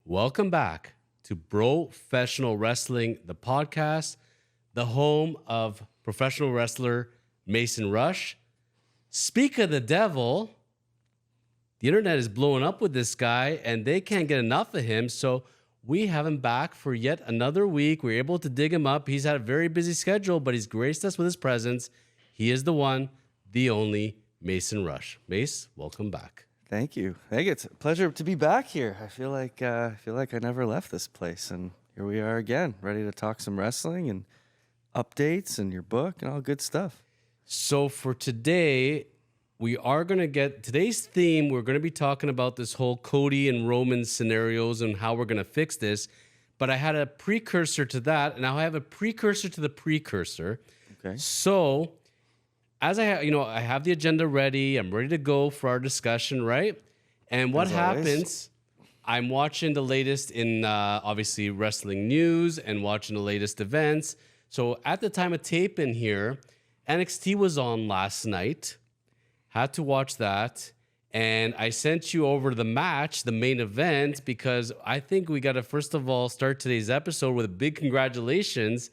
Welcome back to Professional Wrestling, the podcast, the home of professional wrestler Mason Rush. Speak of the devil, the internet is blowing up with this guy and they can't get enough of him. So we have him back for yet another week. We're able to dig him up. He's had a very busy schedule, but he's graced us with his presence. He is the one, the only Mason Rush. Mace, welcome back. Thank you. It's a pleasure to be back here. I feel like I never left this place, and here we are again, ready to talk some wrestling and updates and your book and all good stuff. So for today, we are going to get today's theme. We're going to be talking about this whole Cody and Roman scenarios and how we're going to fix this. But I had a precursor to that, and now I have a precursor to the precursor. Okay. So as I have the agenda ready. I'm ready to go for our discussion, right? And what happens, I'm watching the latest in obviously wrestling news and watching the latest events. So at the time of taping here, NXT was on last night. Had to watch that. And I sent you over the match, the main event, because I think we got to first of all start today's episode with a big congratulations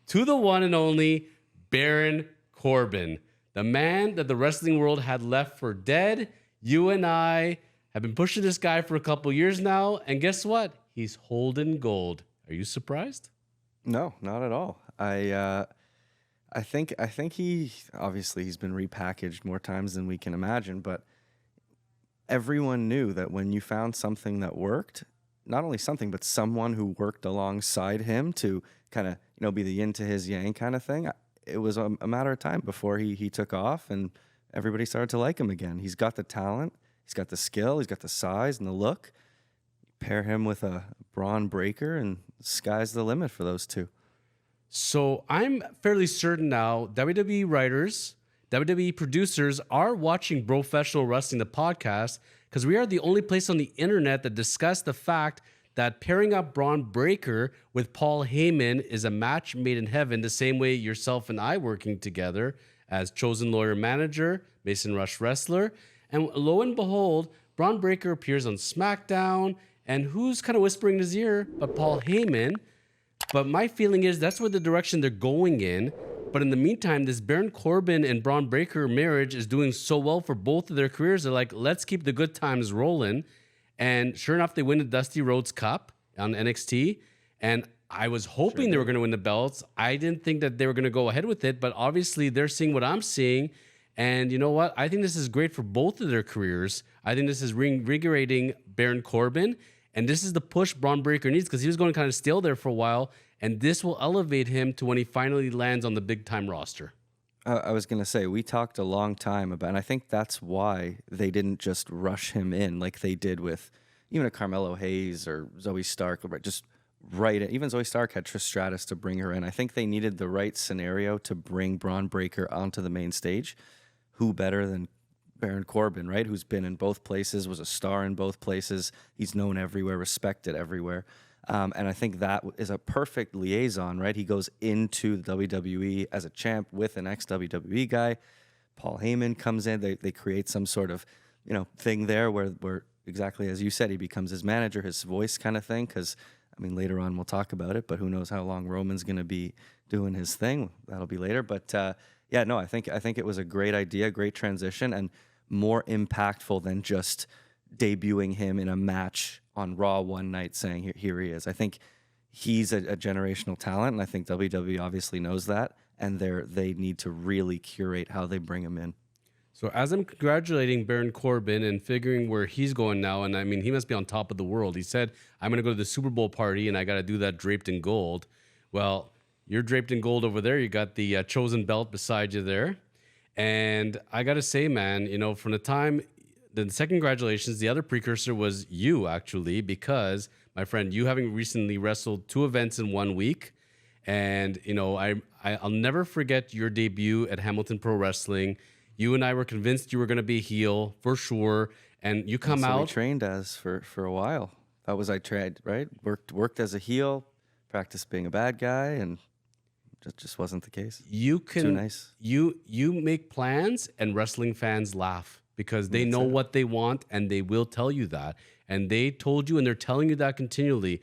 to the one and only Baron Corbin. The man that the wrestling world had left for dead. You and I have been pushing this guy for a couple years now. And guess what? He's holding gold. Are you surprised? No, not at all. I think he's been repackaged more times than we can imagine, but everyone knew that when you found something that worked, not only something, but someone who worked alongside him to kind of, be the yin to his yang kind of thing, it was a matter of time before he took off and everybody started to like him again. He's got the talent, he's got the skill, he's got the size and the look. Pair him with a Braun Breaker and the sky's the limit for those two. So I'm fairly certain now WWE writers, WWE producers are watching Professional Wrestling, the podcast, because we are the only place on the internet that discuss the fact that pairing up Braun Breaker with Paul Heyman is a match made in heaven, the same way yourself and I working together as chosen lawyer manager, Mason Rush wrestler. And lo and behold, Braun Breaker appears on SmackDown, and who's kind of whispering in his ear but Paul Heyman. But my feeling is that's where the direction they're going in. But in the meantime, this Baron Corbin and Braun Breaker marriage is doing so well for both of their careers. They're like, let's keep the good times rolling. And sure enough, they win the Dusty Rhodes Cup on NXT. And I was hoping they were going to win the belts. I didn't think that they were going to go ahead with it. But obviously, they're seeing what I'm seeing. And you know what? I think this is great for both of their careers. I think this is reinvigorating Baron Corbin. And this is the push Braun Breaker needs because he was going kind of stale there for a while. And this will elevate him to when he finally lands on the big-time roster. I was going to say, we talked a long time about, and I think that's why they didn't just rush him in like they did with even a Carmelo Hayes or Zoe Stark. Just right, even Zoe Stark had Trish Stratus to bring her in. I think they needed the right scenario to bring Braun Breaker onto the main stage. Who better than Baron Corbin, right? Who's been in both places, was a star in both places. He's known everywhere, respected everywhere. And I think that is a perfect liaison, right? He goes into the WWE as a champ with an ex-WWE guy. Paul Heyman comes in. They create some sort of, thing there where exactly as you said, he becomes his manager, his voice kind of thing. Because, later on we'll talk about it, but who knows how long Roman's going to be doing his thing. That'll be later. But, I think it was a great idea, great transition, and more impactful than just debuting him in a match on Raw one night saying, here he is. I think he's a generational talent, and I think WWE obviously knows that, and they need to really curate how they bring him in. So as I'm congratulating Baron Corbin and figuring where he's going now, and he must be on top of the world. He said, I'm going to go to the Super Bowl party, and I got to do that draped in gold. Well, you're draped in gold over there. You got the chosen belt beside you there. And I got to say, man, from the time... The second congratulations, the other precursor was you, actually, because, my friend, you having recently wrestled 2 events in 1 week. And, I'll never forget your debut at Hamilton Pro Wrestling. You and I were convinced you were going to be a heel, for sure. And you come out. That's what we trained as for a while. That was I tried, right? Worked as a heel, practiced being a bad guy, and that just wasn't the case. Too nice. You make plans, and wrestling fans laugh. Because they know what they want, and they will tell you that. And they told you, and they're telling you that continually.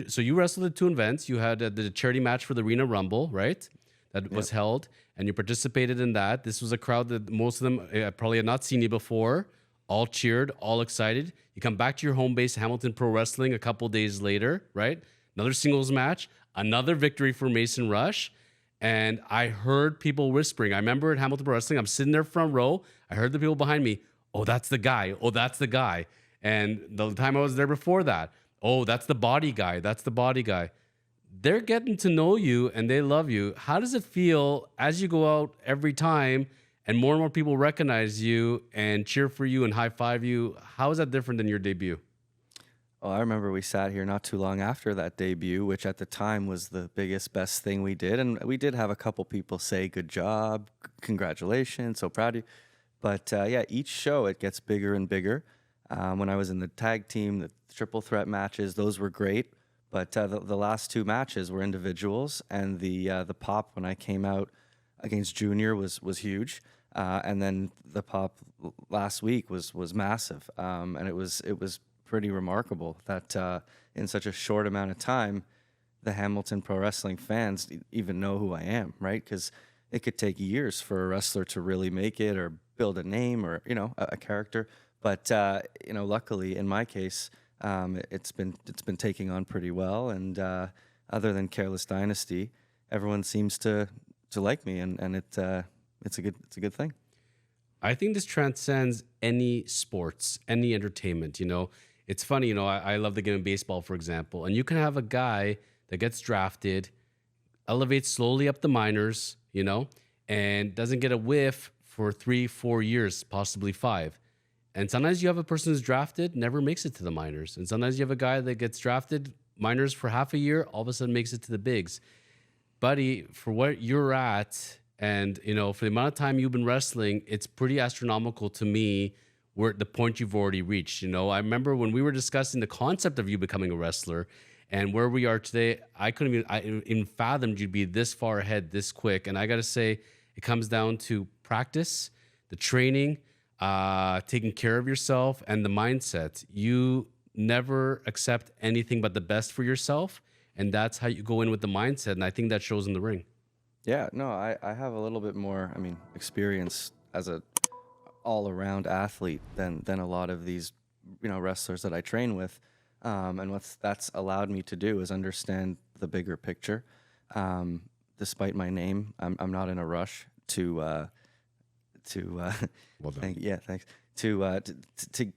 So you wrestled at two events. You had the charity match for the Arena Rumble, right? That was held, and you participated in that. This was a crowd that most of them probably had not seen you before. All cheered, all excited. You come back to your home base, Hamilton Pro Wrestling, a couple days later, right? Another singles match, another victory for Mason Rush. And I heard people whispering. I remember at Hamilton Pro Wrestling, I'm sitting there front row. I heard the people behind me, oh, that's the guy. Oh, that's the guy. And the time I was there before that, oh, that's the body guy. That's the body guy. They're getting to know you and they love you. How does it feel as you go out every time and more people recognize you and cheer for you and high five you? How is that different than your debut? Oh, I remember we sat here not too long after that debut, which at the time was the biggest, best thing we did. And we did have a couple people say, good job, congratulations, so proud of you. But yeah, each show, it gets bigger and bigger. When I was in the tag team, the triple threat matches, those were great. But the last two matches were individuals. And the pop when I came out against Junior was huge. And then the pop last week was massive. And it was pretty remarkable that in such a short amount of time, the Hamilton Pro Wrestling fans even know who I am, right? Because it could take years for a wrestler to really make it or build a name or, a character. But, luckily in my case, it's been taking on pretty well. And other than Careless Dynasty, everyone seems to like me, and it's a good thing. I think this transcends any sports, any entertainment. It's funny, I love the game of baseball, for example, and you can have a guy that gets drafted, elevates slowly up the minors, and doesn't get a whiff for 3-4 years, possibly 5. And sometimes you have a person who's drafted, never makes it to the minors. And sometimes you have a guy that gets drafted minors for half a year, all of a sudden makes it to the bigs. Buddy, for what you're at, and for the amount of time you've been wrestling, it's pretty astronomical to me where the point you've already reached. I remember when we were discussing the concept of you becoming a wrestler and where we are today, I couldn't even fathomed you'd be this far ahead this quick. And I got to say, it comes down to practice, the training, taking care of yourself, and the mindset. You never accept anything but the best for yourself, and that's how you go in with the mindset, and I think that shows in the ring. Yeah, no, I have a little bit more, experience as a all-around athlete than a lot of these, wrestlers that I train with. And what that's allowed me to do is understand the bigger picture. Despite my name, I'm not in a rush to Well done. thanks. To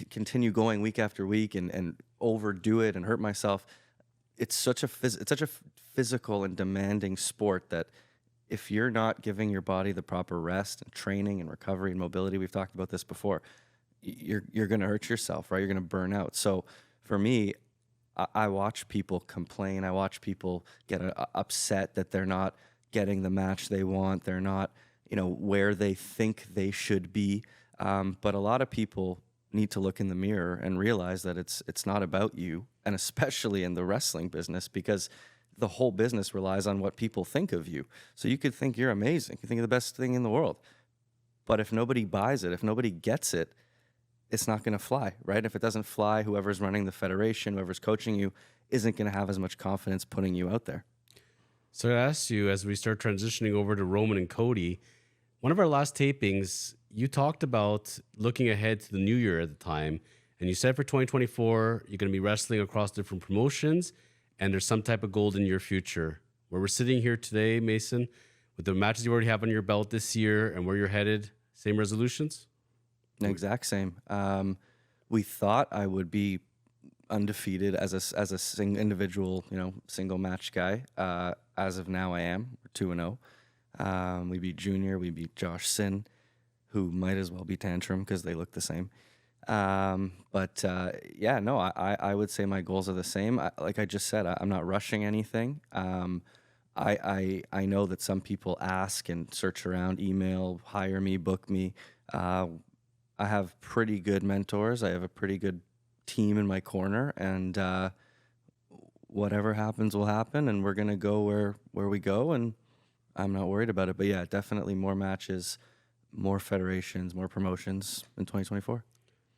continue going week after week and overdo it and hurt myself. It's such a physical and demanding sport that if you're not giving your body the proper rest and training and recovery and mobility, we've talked about this before, you're going to hurt yourself, right? You're going to burn out. So for me, I watch people complain. I watch people get upset that they're not getting the match they want. They're not, where they think they should be. But a lot of people need to look in the mirror and realize that it's not about you, and especially in the wrestling business, because the whole business relies on what people think of you. So you could think you're amazing, you think you're the best thing in the world, but if nobody buys it, if nobody gets it, it's not going to fly, right? If it doesn't fly, whoever's running the federation, whoever's coaching you, isn't going to have as much confidence putting you out there. So I asked you, as we start transitioning over to Roman and Cody, one of our last tapings, you talked about looking ahead to the new year at the time, and you said for 2024, you're going to be wrestling across different promotions, and there's some type of goal in your future. Where we're sitting here today, Mason, with the matches you already have on your belt this year and where you're headed, same resolutions? Exact same. We thought I would be undefeated as a individual, single match guy. As of now, I am. We're 2-0. We beat Junior. We beat Josh Sin, who might as well be Tantrum because they look the same. I would say my goals are the same. Like I just said, I'm not rushing anything. I know that some people ask and search around, email, hire me, book me. I have pretty good mentors. I have a pretty good team in my corner, and whatever happens will happen, and we're gonna go where we go, and I'm not worried about it. But yeah, definitely more matches, more federations, more promotions in 2024.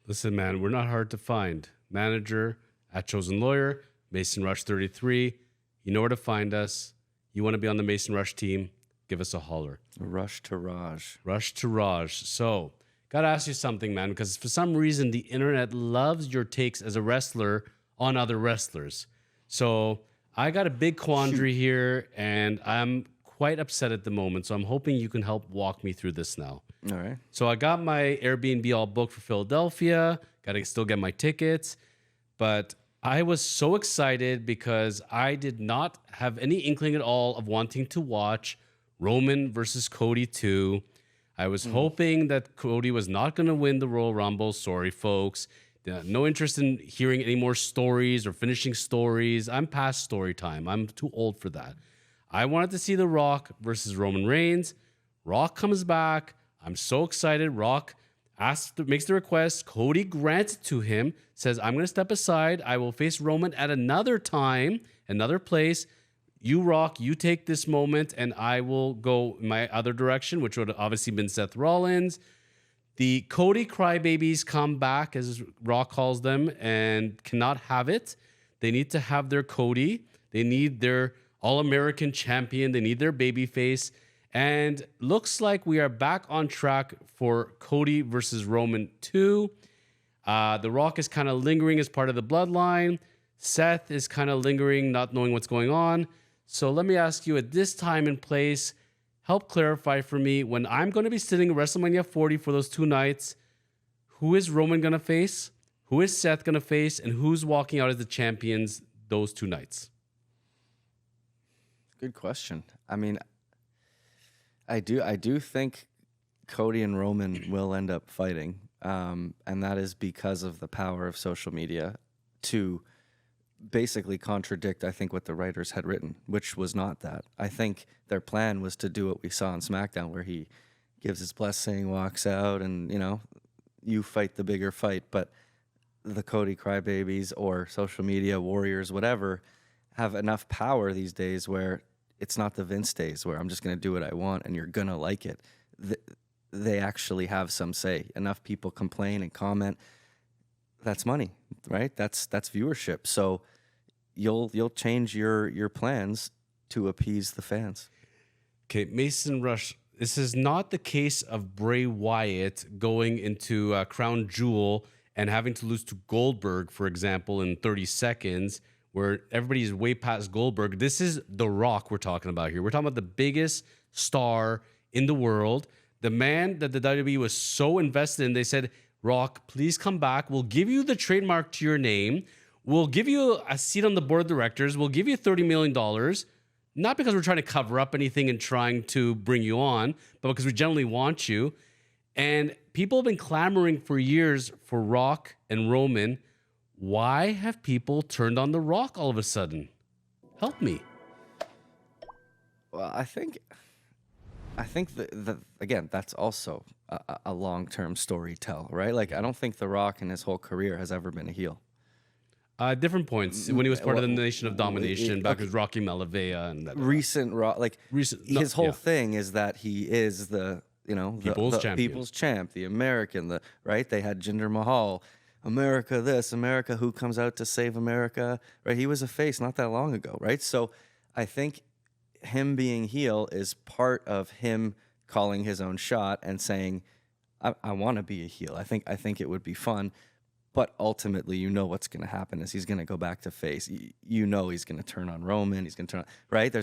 Listen, man, we're not hard to find. Manager at Chosen Lawyer, Mason Rush 33. You know where to find us. You want to be on the Mason Rush team? Give us a holler. Rush to Raj. Rush to Raj. So, gotta ask you something, man, because for some reason the internet loves your takes as a wrestler on other wrestlers. So, I got a big quandary here, and I'm quite upset at the moment. So, I'm hoping you can help walk me through this now. All right. So, I got my Airbnb all booked for Philadelphia. Got to still get my tickets, but I was so excited because I did not have any inkling at all of wanting to watch Roman versus Cody 2. I was hoping that Cody was not going to win the Royal Rumble. Sorry, folks. No interest in hearing any more stories or finishing stories. I'm past story time. I'm too old for that. I wanted to see The Rock versus Roman Reigns. Rock comes back. I'm so excited. Rock makes the request. Cody grants it to him, says, I'm going to step aside. I will face Roman at another time, another place. You, Rock, you take this moment, and I will go my other direction, which would have obviously been Seth Rollins. The Cody crybabies come back, as Rock calls them, and cannot have it. They need to have their Cody. They need their All-American champion. They need their babyface. And looks like we are back on track for Cody versus Roman 2. The Rock is kind of lingering as part of the bloodline. Seth is kind of lingering, not knowing what's going on. So let me ask you, at this time and place, help clarify for me, when I'm going to be sitting at WrestleMania 40 for those 2 nights, who is Roman going to face? Who is Seth going to face? And who's walking out as the champions those 2 nights? Good question. I mean, I do think Cody and Roman will end up fighting, and that is because of the power of social media to basically contradict, I think, what the writers had written, which was not that. I think their plan was to do what we saw on SmackDown, where he gives his blessing, walks out, and, you fight the bigger fight. But the Cody crybabies or social media warriors, whatever, have enough power these days where it's not the Vince days where I'm just going to do what I want and you're going to like it. They actually have some say. Enough people complain and comment. That's money, right? That's viewership. So you'll change your plans to appease the fans. Okay, Mason Rush. This is not the case of Bray Wyatt going into Crown Jewel and having to lose to Goldberg, for example, in 30 seconds, where everybody's way past Goldberg. This is The Rock we're talking about here. We're talking about the biggest star in the world, the man that the WWE was so invested in. They said, Rock, please come back. We'll give you the trademark to your name. We'll give you a seat on the board of directors. We'll give you $30 million. Not because we're trying to cover up anything and trying to bring you on, but because we generally want you. And people have been clamoring for years for Rock and Roman. Why have people turned on The Rock all of a sudden? Help me. Well, I think that again, that's also a long-term story tell, right? Like, I don't think The Rock in his whole career has ever been a heel. Different points. When he was part of the Nation of Domination, back with Rocky Malavea and that. Recent Rock, like his whole thing is that he is the People's champion. People's champ, the American, right? They had Jinder Mahal, America this, America who comes out to save America, right? He was a face not that long ago, right? So I think him being heel is part of him calling his own shot and saying, I want to be a heel. I think it would be fun. But ultimately, what's going to happen is he's going to go back to face. He's going to turn on Roman. He's going to turn on, right?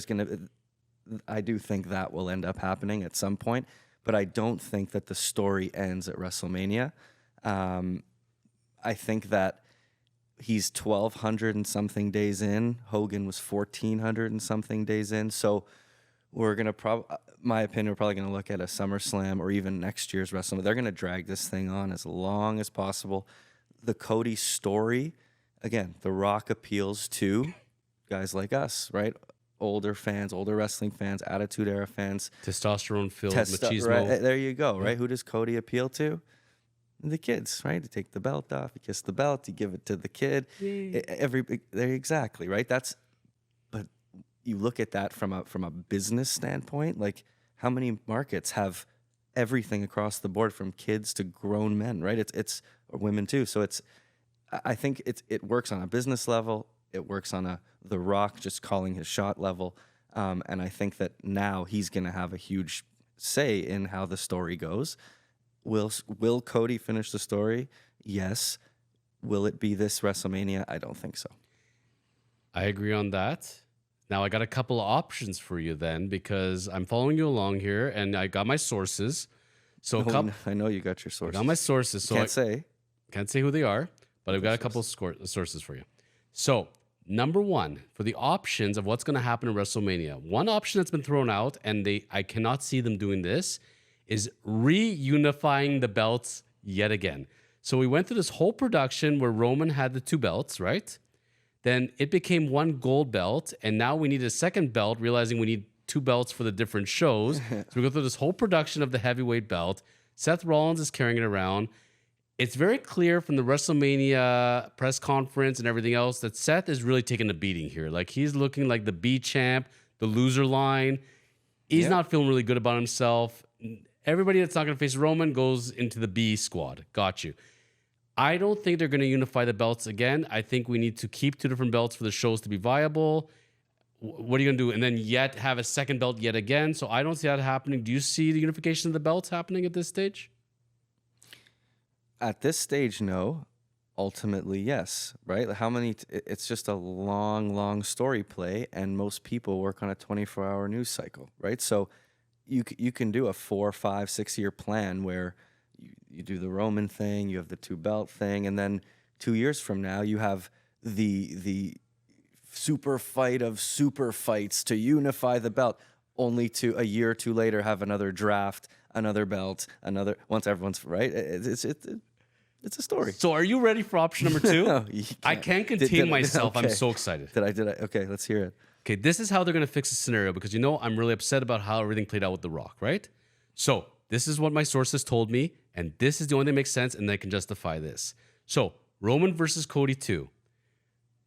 I do think that will end up happening at some point, but I don't think that the story ends at WrestleMania. I think that he's 1,200 and something days in. Hogan was 1,400 and something days in. So we're going to my opinion, we're probably going to look at a SummerSlam or even next year's WrestleMania. They're going to drag this thing on as long as possible. The Cody story, again, The Rock appeals to guys like us, right? Older fans, older wrestling fans, Attitude Era fans. Testosterone-filled machismo. Right? There you go, right? Who does Cody appeal to? The kids, right? You take the belt off, you kiss the belt, you give it to the kid. Exactly, right? But you look at that from a business standpoint, like how many markets have everything across the board from kids to grown men, right? It's or women too. So I think it works on a business level. It works on The Rock just calling his shot level. And I think that now he's going to have a huge say in how the story goes. Will Cody finish the story? Yes. Will it be this WrestleMania? I don't think so. I agree on that. Now I got a couple of options for you then, because I'm following you along here and I got my sources. So I know you got your sources. I got my sources. So can't say who they are, but I've got a couple of sources for you. So number one, for the options of what's going to happen in WrestleMania, one option that's been thrown out, and I cannot see them doing this, is reunifying the belts yet again. So we went through this whole production where Roman had the 2 belts, right? Then it became 1 gold belt, and now we need a second belt, realizing we need 2 belts for the different shows. So we go through this whole production of the heavyweight belt. Seth Rollins is carrying it around. It's very clear from the WrestleMania press conference and everything else that Seth is really taking a beating here. Like, he's looking like the B champ, the loser line. He's not feeling really good about himself. Everybody that's not going to face Roman goes into the B squad. Got you. I don't think they're going to unify the belts again. I think we need to keep 2 different belts for the shows to be viable. What are you going to do? And then yet have a second belt yet again? So I don't see that happening. Do you see the unification of the belts happening at this stage? At this stage, no. Ultimately, yes. Right? It's just a long story play, and most people work on a 24-hour news cycle, right? So you can do a 4, 5, 6 year plan where you do the Roman thing, you have the 2 belt thing, and then 2 years from now you have the super fight of super fights to unify the belt, only to a year or 2 later have another draft, another belt, once everyone's right. It's a story. So are you ready for option number 2? No, I can't contain myself. Okay. I'm so excited. Did I? Okay, let's hear it. Okay, this is how they're going to fix the scenario, because I'm really upset about how everything played out with The Rock, right? So this is what my sources told me, and this is the only thing that makes sense, and they can justify this. So Roman versus Cody 2.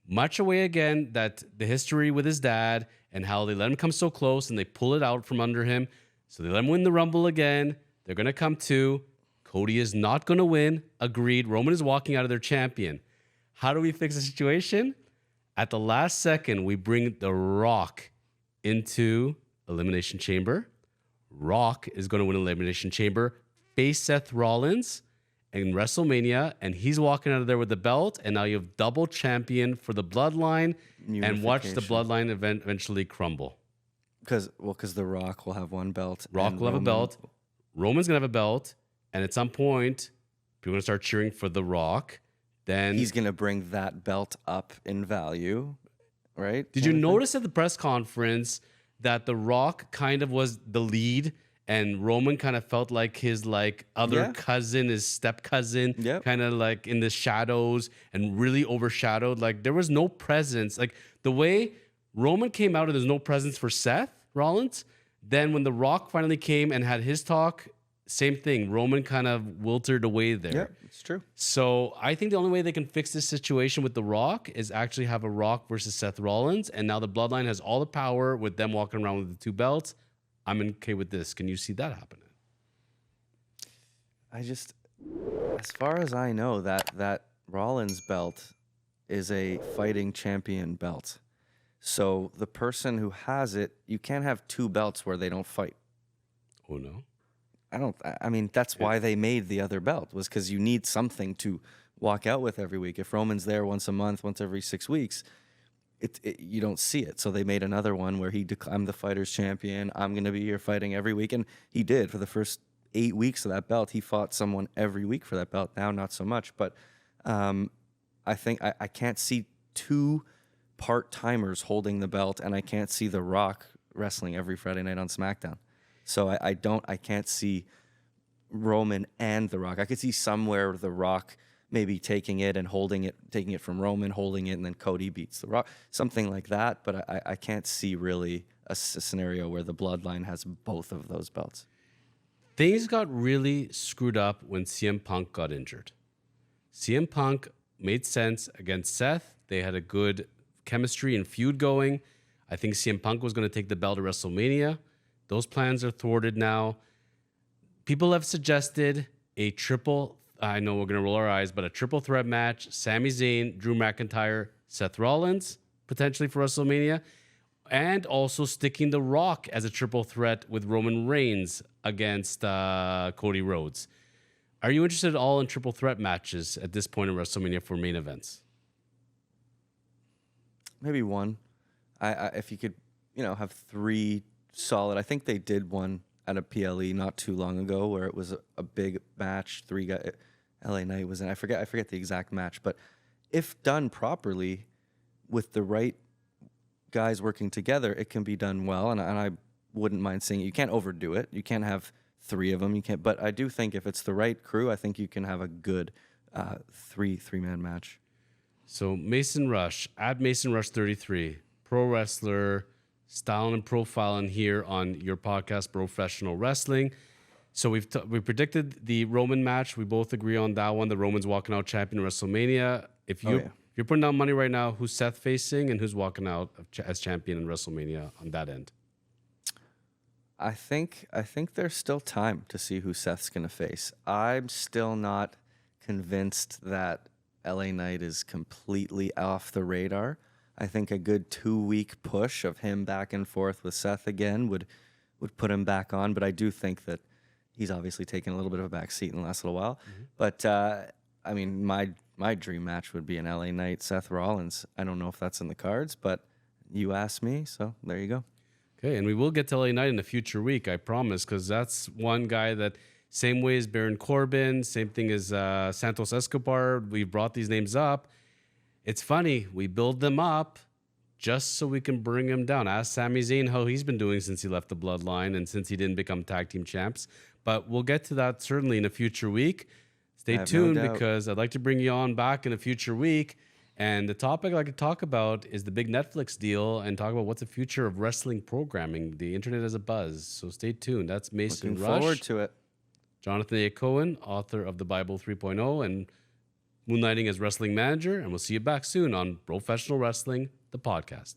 Much away again that the history with his dad and how they let him come so close and they pull it out from under him. So they let him win the Rumble again. They're going to come 2. Cody is not going to win. Agreed. Roman is walking out of their champion. How do we fix the situation? At the last second, we bring The Rock into Elimination Chamber. Rock is going to win Elimination Chamber, face Seth Rollins in WrestleMania, and he's walking out of there with the belt, and now you have double champion for the Bloodline, and watch the Bloodline eventually crumble. Because The Rock will have 1 belt. Rock will have a belt. Roman's going to have a belt, and at some point, people are going to start cheering for The Rock. Then he's going to bring that belt up in value, right? Did you notice at the press conference that The Rock kind of was the lead, and Roman kind of felt like his other cousin, his step cousin, kind of like in the shadows and really overshadowed? Like, there was no presence. Like, the way Roman came out and there's no presence for Seth Rollins, then when The Rock finally came and had his talk, same thing. Roman kind of wilted away there. Yeah, it's true. So I think the only way they can fix this situation with The Rock is actually have a Rock versus Seth Rollins. And now the Bloodline has all the power with them walking around with the 2 belts. I'm okay with this. Can you see that happening? As far as I know, that Rollins belt is a fighting champion belt. So the person who has it, you can't have 2 belts where they don't fight. Oh, no. I mean, that's why they made the other belt, was because you need something to walk out with every week. If Roman's there once a month, once every 6 weeks, you don't see it. So they made another one where I'm the fighter's champion. I'm going to be here fighting every week. And he did for the first 8 weeks of that belt. He fought someone every week for that belt. Now, not so much. But I think I can't see 2 part-timers holding the belt, and I can't see The Rock wrestling every Friday night on SmackDown. So I can't see Roman and The Rock. I could see somewhere The Rock maybe taking it and holding it, taking it from Roman, holding it, and then Cody beats The Rock. Something like that, but I can't see really a scenario where the Bloodline has both of those belts. Things got really screwed up when CM Punk got injured. CM Punk made sense against Seth. They had a good chemistry and feud going. I think CM Punk was going to take the belt at WrestleMania. Those plans are thwarted now. People have suggested a triple I know we're going to roll our eyes, but a triple threat match, Sami Zayn, Drew McIntyre, Seth Rollins, potentially for WrestleMania, and also sticking The Rock as a triple threat with Roman Reigns against Cody Rhodes. Are you interested at all in triple threat matches at this point in WrestleMania for main events? Maybe one. If you could, have three solid. I think they did one at a PLE not too long ago where it was a big match. Three guys, LA Knight was in. I forget the exact match, but if done properly with the right guys working together, it can be done well. And I wouldn't mind seeing it. You can't overdo it. You can't have three of them. You can't. But I do think if it's the right crew, I think you can have a good three-man match. So Mason Rush, at Mason Rush 33, pro wrestler, styling and profiling here on your podcast, Professional Wrestling. So we predicted the Roman match. We both agree on that one. The Roman's walking out champion at WrestleMania. If you're putting down money right now, who's Seth facing and who's walking out as champion in WrestleMania on that end? I think there's still time to see who Seth's going to face. I'm still not convinced that LA Knight is completely off the radar. I think a good 2-week push of him back and forth with Seth again would put him back on. But I do think that he's obviously taken a little bit of a back seat in the last little while. Mm-hmm. But I mean, my dream match would be an LA Knight Seth Rollins. I don't know if that's in the cards, but you asked me, so there you go. Okay, and we will get to LA Knight in a future week, I promise, because that's one guy that same way as Baron Corbin, same thing as Santos Escobar. We brought these names up. It's funny, we build them up just so we can bring him down. Ask Sami Zayn how he's been doing since he left the Bloodline and since he didn't become tag team champs. But we'll get to that certainly in a future week. Stay tuned because I'd like to bring you on back in a future week. And the topic I'd like to talk about is the big Netflix deal and talk about what's the future of wrestling programming. The internet is a buzz. So stay tuned. That's Mason Rush. Looking forward to it. Jonathan Hacohen, author of The Bible 3.0 and moonlighting as wrestling manager. And we'll see you back soon on Professional Wrestling, the podcast.